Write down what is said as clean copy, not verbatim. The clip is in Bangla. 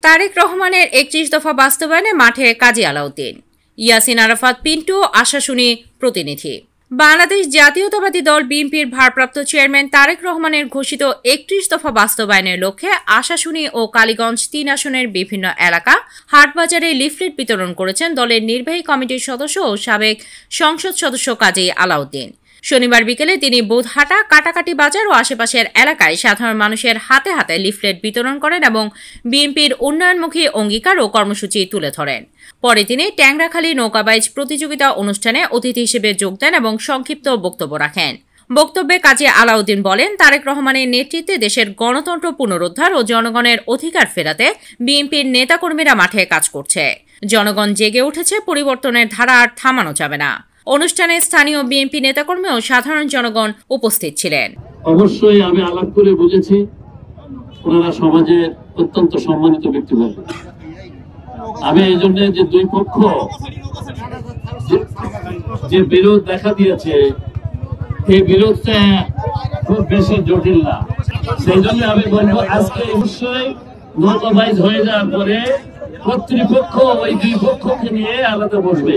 তারেক রহমানের ৩১ দফা বাস্তবায়নে মাঠে কাজী আলাউদ্দিন। ইয়াসিন আরাফাত পিন্টু, আশাশুনি প্রতিনিধি। বাংলাদেশ জাতীয়তাবাদী দল বিএনপির ভারপ্রাপ্ত চেয়ারম্যান তারেক রহমানের ঘোষিত ৩১ দফা বাস্তবায়নের লক্ষ্যে আশাশুনি ও কালীগঞ্জ ৩ আসনের বিভিন্ন এলাকা হাটবাজারে লিফলেট বিতরণ করেছেন দলের নির্বাহী কমিটির সদস্য ও সাবেক সংসদ সদস্য কাজী আলাউদ্দিন। শনিবার বিকেলে তিনি বোধহাটা, কাটাকাটি বাজার ও আশেপাশের এলাকায় সাধারণ মানুষের হাতে হাতে লিফলেট বিতরণ করেন এবং বিএনপির উন্নয়নমুখী অঙ্গীকার ও কর্মসূচি তুলে ধরেন। পরে তিনি ট্যাংরাখালী নৌকাবাইজ প্রতিযোগিতা অনুষ্ঠানে অতিথি হিসেবে যোগ দেন এবং সংক্ষিপ্ত বক্তব্য রাখেন। বক্তব্যে কাজী আলাউদ্দিন বলেন, তারেক রহমানের নেতৃত্বে দেশের গণতন্ত্র পুনরুদ্ধার ও জনগণের অধিকার ফেরাতে বিএনপির নেতাকর্মীরা মাঠে কাজ করছে। জনগণ জেগে উঠেছে, পরিবর্তনের ধারা আর থামানো যাবে না। অনুষ্ঠানে স্থানীয় বিএনপি নেতাকর্মী ও সাধারণ জনগণ উপস্থিত ছিলেন। অবশ্যই আমি আলাপ করে বুঝেছি ওনারা সমাজের অত্যন্ত সম্মানিত ব্যক্তিবর্গ। আমি এই জন্য যে দুই পক্ষ যে বিরোধ দেখা দিয়েছে, এই বিরোধটা খুব বেশি জটিল না। সেই জন্য আমি বলবো আজকে অবশ্যই নৌকাবাইজ হয়ে যাওয়ার পরে কর্তৃপক্ষ ওই দুই পক্ষকে নিয়ে আলাদা বসবে।